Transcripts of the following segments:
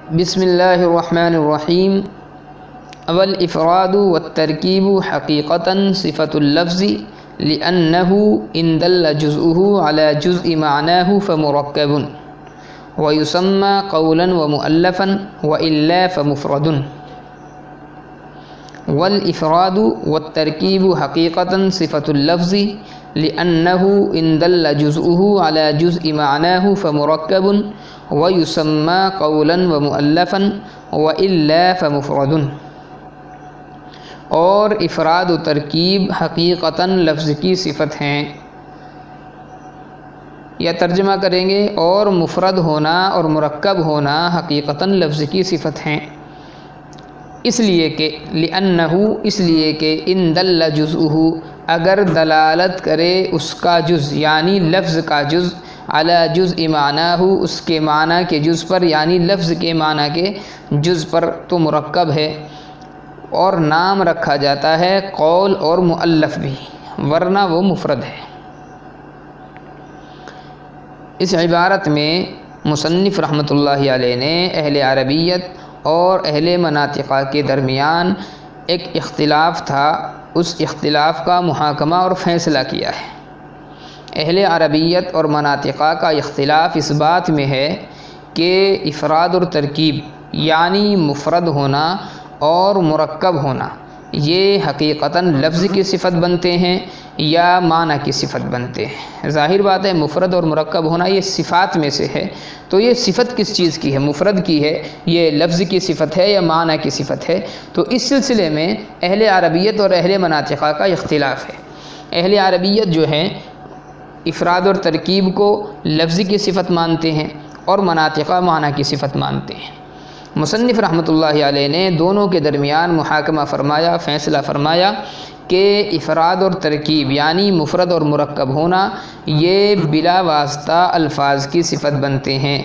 بسم اللہ الرحمن الرحیم. والافراد والترکیب حقیقتاً صفۃ اللفظ لأنه ان دل جزءه على جزء معناه فمرکب ويسمى قولا ومؤلفا وإلا فمفرد. والافراد والترکیب حقیقتاً صفۃ اللفظ لأنه ان دل جزءه على جزء معناه فمرکب ويسمى قولا ومؤلفا وإلا فمفرد. اور افراد و ترکیب حقیقتاً لفظ کی صفت ہیں، یا ترجمہ کریں گے اور مفرد ہونا اور مرکب ہونا حقیقتاً لفظ کی صفت ہیں، اس لیے کہ لأنہ اس لیے کہ ان دل جزءہ اگر دلالت کرے اس کا جز یعنی لفظ کا جز علی جزء معناہ اس کے معنی کے جز پر یعنی لفظ کے معنی کے جز پر تو مرکب ہے، اور نام رکھا جاتا ہے قول اور مؤلف بھی، ورنہ وہ مفرد ہے. اس عبارت میں مصنف رحمۃ اللہ علیہ نے اہل عربیت اور اہل مناطقہ کے درمیان ایک اختلاف تھا، اس اختلاف کا محاکمہ اور فیصلہ کیا ہے. اہل عربیت اور مناطقہ کا اختلاف اس بات میں ہے کہ افراد اور ترکیب یعنی مفرد ہونا اور مرکب ہونا یہ حقیقتاً لفظ کی صفت بنتے ہیں یا معنی کی صفت بنتے ہیں. ظاہر بات ہے مفرد اور مرکب ہونا یہ صفات میں سے ہے، تو یہ صفت کس چیز کی ہے؟ مفرد کی ہے، یہ لفظ کی صفت ہے یا معنی کی صفت ہے؟ تو اس سلسلے میں اہل عربیت اور اہل مناطقہ کا اختلاف ہے. اہل عربیت جو ہیں افراد اور ترکیب کو لفظ کی صفت مانتے ہیں اور مناطقہ معنی کی صفت مانتے ہیں. مصنف رحمۃ اللہ علیہ نے دونوں کے درمیان محاکمہ فرمایا، فیصلہ فرمایا کہ افراد اور ترکیب یعنی مفرد اور مرکب ہونا یہ بلا واسطہ الفاظ کی صفت بنتے ہیں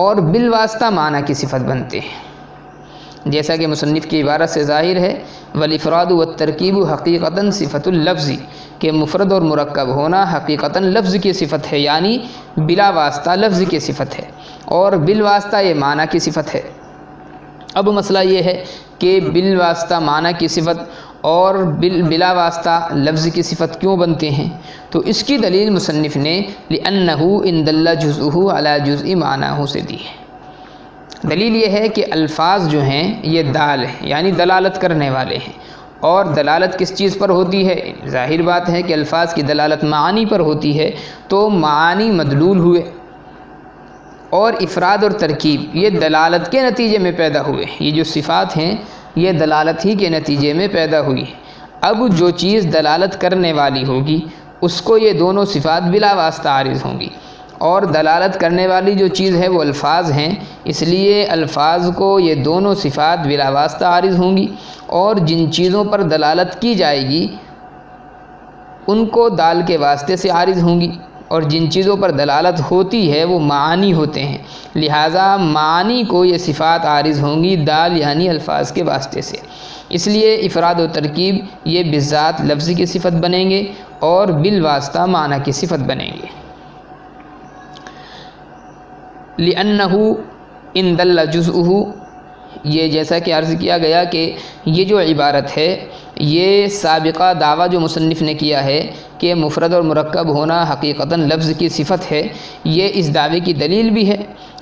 اور بالواسطہ معنی کی صفت بنتے ہیں، جیسا کہ مصنف کی عبارت سے ظاہر ہے والافراد والترکیب حقیقتاً صفۃ اللفظ کہ مفرد اور مرکب ہونا حقیقتاً لفظ کی صفت ہے، یعنی بلا واسطہ لفظ کی صفت ہے اور بالواسطہ یہ معنی کی صفت ہے. اب مسئلہ یہ ہے کہ بالواسطہ معنی کی صفت اور بلا واسطہ لفظ کی صفت کیوں بنتے ہیں؟ تو اس کی دلیل مصنف نے لأنہ ان دل جزءہ علی جزء معناہ سے دی ہے. دلیل یہ ہے کہ الفاظ جو ہیں یہ دال ہیں یعنی دلالت کرنے والے ہیں، اور دلالت کس چیز پر ہوتی ہے؟ ظاہر بات ہے کہ الفاظ کی دلالت معانی پر ہوتی ہے، تو معانی مدلول ہوئے، اور افراد اور ترکیب یہ دلالت کے نتیجے میں پیدا ہوئے. یہ جو صفات ہیں یہ دلالت ہی کے نتیجے میں پیدا ہوئی. اب جو چیز دلالت کرنے والی ہوگی اس کو یہ دونوں صفات بلا واسطہ عارض ہوں گی، اور دلالت کرنے والی جو چیز ہے وہ الفاظ ہیں، اس لیے الفاظ کو یہ دونوں صفات بلا واسطہ عارض ہوں گی، اور جن چیزوں پر دلالت کی جائے گی ان کو دال کے واسطے سے عارض ہوں گی، اور جن چیزوں پر دلالت ہوتی ہے وہ معانی ہوتے ہیں، لہٰذا معانی کو یہ صفات عارض ہوں گی دال یعنی الفاظ کے واسطے سے. اس لیے افراد و ترکیب یہ بذات لفظ کی صفت بنیں گے اور بالواسطہ معنی کی صفت بنیں گے. لأنہ ان دل جزءہ یہ جیسا کہ عرض کیا گیا کہ یہ جو عبارت ہے یہ سابقہ دعویٰ جو مصنف نے کیا ہے کہ مفرد اور مرکب ہونا حقیقتاً لفظ کی صفت ہے، یہ اس دعوے کی دلیل بھی ہے.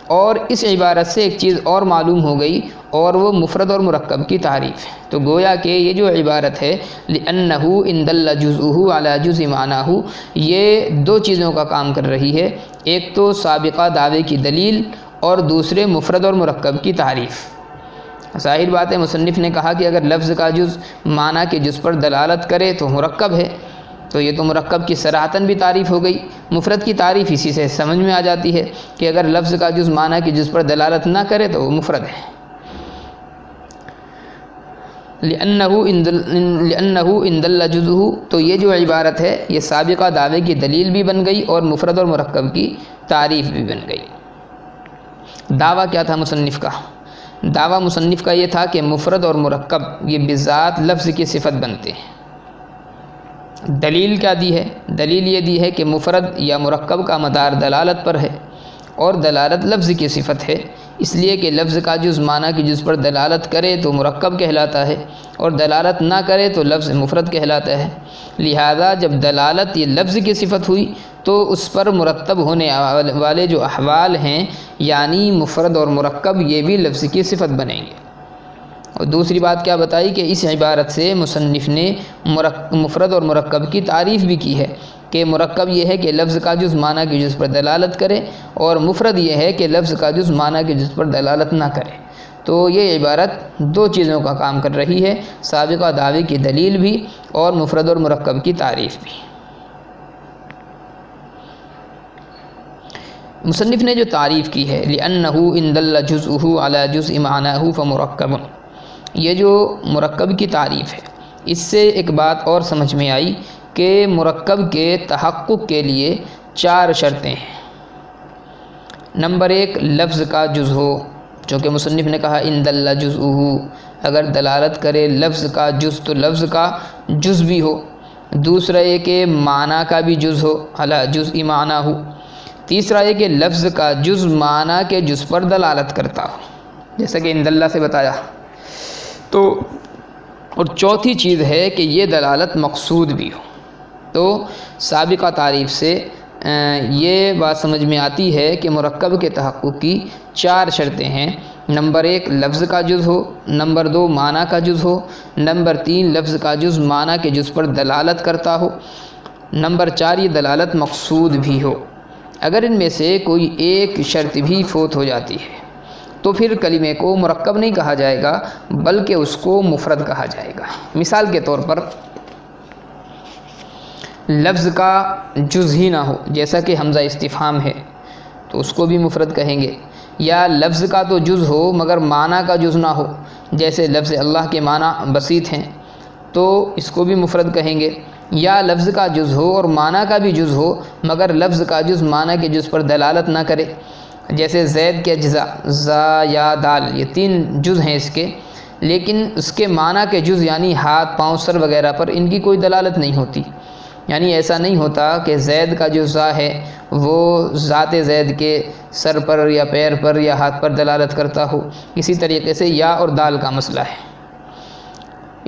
اور اس عبارت سے ایک چیز اور معلوم ہو گئی، اور وہ مفرد اور مرکب کی تعریف ہے. تو گویا کہ یہ جو عبارت ہے لأنہ ان دل جزءہ علی جزء معناہ یہ دو چیزوں کا کام کر رہی ہے، ایک تو سابقہ دعوے کی دلیل اور دوسرے مفرد اور مرکب کی تعریف. ظاہر بات ہے مصنف نے کہا کہ اگر لفظ کا جز معنی کے جز پر دلالت کرے تو مرکب ہے، تو یہ تو مرکب کی صراحتاً بھی تعریف ہو گئی. مفرد کی تعریف اسی سے سمجھ میں آ جاتی ہے کہ اگر لفظ کا جز معنی کے جز پر دلالت نہ کرے تو وہ مفرد ہے. لأنہ ان دل جزءہ تو یہ جو عبارت ہے یہ سابقہ دعوے کی دلیل بھی بن گئی اور مفرد اور مرکب کی تعریف بھی بن گئی. دعویٰ کیا تھا مصنف کا؟ دعویٰ مصنف کا یہ تھا کہ مفرد اور مرکب یہ بذات لفظ کی صفت بنتے ہیں. دلیل کیا دی ہے؟ دلیل یہ دی ہے کہ مفرد یا مرکب کا مدار دلالت پر ہے، اور دلالت لفظ کی صفت ہے، اس لیے کہ لفظ کا جز معنی کی جز پر دلالت کرے تو مرکب کہلاتا ہے، اور دلالت نہ کرے تو لفظ مفرد کہلاتا ہے۔ لہذا جب دلالت یہ لفظ کی صفت ہوئی تو اس پر مرتب ہونے والے جو احوال ہیں یعنی مفرد اور مرکب یہ بھی لفظ کی صفت بنیں گے۔ اور دوسری بات کیا بتائی کہ اس عبارت سے مصنف نے مفرد اور مرکب کی تعریف بھی کی ہے کہ مرکب یہ ہے کہ لفظ کا جز معنی کی جز پر دلالت کرے، اور مفرد یہ ہے کہ لفظ کا جز معنی کی جز پر دلالت نہ کرے۔ تو یہ عبارت دو چیزوں کا کام کر رہی ہے، سابقہ دعوے کی دلیل بھی اور مفرد اور مرکب کی تعریف بھی۔ مصنف نے جو تعریف کی ہے لِأَنَّهُ إِنْ دَلَّ جُزْءُهُ عَلَى جُزْءِ مَعْنَاهُ فَمُرَكَّبٌ، یہ جو مرکب کی تعریف ہے اس سے ایک بات اور سمجھ میں آئی کہ مرکب کے تحقق کے لیے 4 شرطیں ہیں۔ نمبر 1 لفظ کا جز ہو، چونکہ مصنف نے کہا ان دل جزءہ، اگر دلالت کرے لفظ کا جز تو لفظ کا جز بھی ہو۔ دوسرا یہ کہ معنی کا بھی جز ہو، علی جزء معنی ہو۔ تیسرا یہ کہ لفظ کا جز معنی کے جز پر دلالت کرتا ہو، جیسا کہ ان دلہ سے بتایا۔ تو اور چوتھی چیز ہے کہ یہ دلالت مقصود بھی ہو۔ تو سابقہ تعریف سے یہ بات سمجھ میں آتی ہے کہ مرکب کے تحقق کی 4 شرطیں ہیں۔ نمبر 1 لفظ کا جز ہو، نمبر 2 معنی کا جز ہو، نمبر 3 لفظ کا جز معنی کے جز پر دلالت کرتا ہو، نمبر 4 یہ دلالت مقصود بھی ہو۔ اگر ان میں سے کوئی ایک شرط بھی فوت ہو جاتی ہے تو پھر کلمے کو مرکب نہیں کہا جائے گا بلکہ اس کو مفرد کہا جائے گا۔ مثال کے طور پر لفظ کا جز ہی نہ ہو، جیسا کہ حمزہ استفہام ہے تو اس کو بھی مفرد کہیں گے، یا لفظ کا تو جز ہو مگر معنی کا جز نہ ہو، جیسے لفظ اللہ کے معنی بسیط ہیں تو اس کو بھی مفرد کہیں گے، یا لفظ کا جز ہو اور معنی کا بھی جز ہو مگر لفظ کا جز معنی کے جز پر دلالت نہ کرے، جیسے زید کے اجزاء زا یا دال یہ 3 جز ہیں اس کے، لیکن اس کے معنی کے جز یعنی ہاتھ پاؤں سر وغیرہ پر ان کی کوئی دلالت نہیں ہوتی۔ یعنی ایسا نہیں ہوتا کہ زید کا جو زا ہے وہ ذات زید کے سر پر یا پیر پر یا ہاتھ پر دلالت کرتا ہو۔ اسی طریقے سے یا اور دال کا مسئلہ ہے،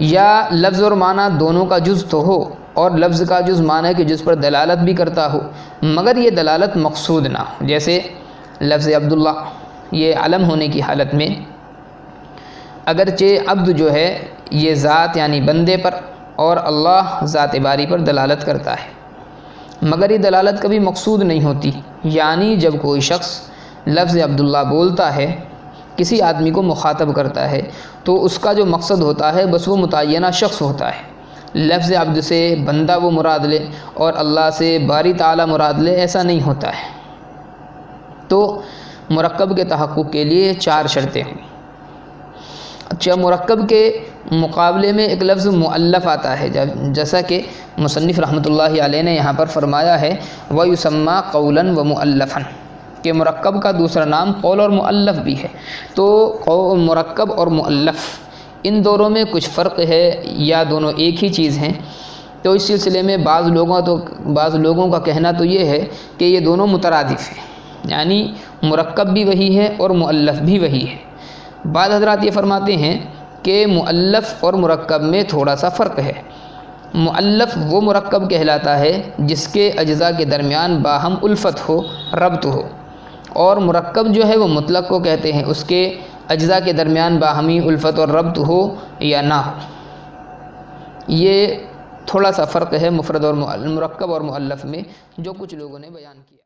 یا لفظ اور معنی دونوں کا جز تو ہو اور لفظ کا جز معنی کے جز پر دلالت بھی کرتا ہو مگر یہ دلالت مقصود نہ ہو، جیسے لفظ عبداللہ یہ علم ہونے کی حالت میں اگرچہ عبد جو ہے یہ ذات یعنی بندے پر اور اللہ ذات باری پر دلالت کرتا ہے مگر یہ دلالت کبھی مقصود نہیں ہوتی۔ یعنی جب کوئی شخص لفظ عبداللہ بولتا ہے، کسی آدمی کو مخاطب کرتا ہے تو اس کا جو مقصد ہوتا ہے بس وہ متعینہ شخص ہوتا ہے۔ لفظ عبد سے بندہ وہ مراد لے اور اللہ سے باری تعالی مراد لے، ایسا نہیں ہوتا ہے۔ تو مرکب کے تحقق کے لیے 4 شرطیں ہیں۔ اچھا، مرکب کے مقابلے میں ایک لفظ مؤلف آتا ہے، جیسا کہ مصنف رحمۃ اللہ علیہ نے یہاں پر فرمایا ہے وَيُسَمَّى قَوْلًا وَمُؤَلَّفًا، کہ مرکب کا دوسرا نام قول اور مؤلف بھی ہے۔ تو مرکب اور مؤلف ان دونوں میں کچھ فرق ہے یا دونوں ایک ہی چیز ہیں؟ تو اس سلسلے میں بعض لوگوں کا کہنا تو یہ ہے کہ یہ دونوں مترادف ہیں، یعنی مرکب بھی وہی ہے اور مؤلف بھی وہی ہے۔ بعض حضرات یہ فرماتے ہیں کہ مؤلف اور مرکب میں تھوڑا سا فرق ہے۔ مؤلف وہ مرکب کہلاتا ہے جس کے اجزاء کے درمیان باہم الفت ہو، ربط ہو، اور مرکب جو ہے وہ مطلق کو کہتے ہیں، اس کے اجزاء کے درمیان باہمی الفت اور ربط ہو یا نہ ہو۔ یہ تھوڑا سا فرق ہے مفرد اور مرکب اور مؤلف میں جو کچھ لوگوں نے بیان کیا۔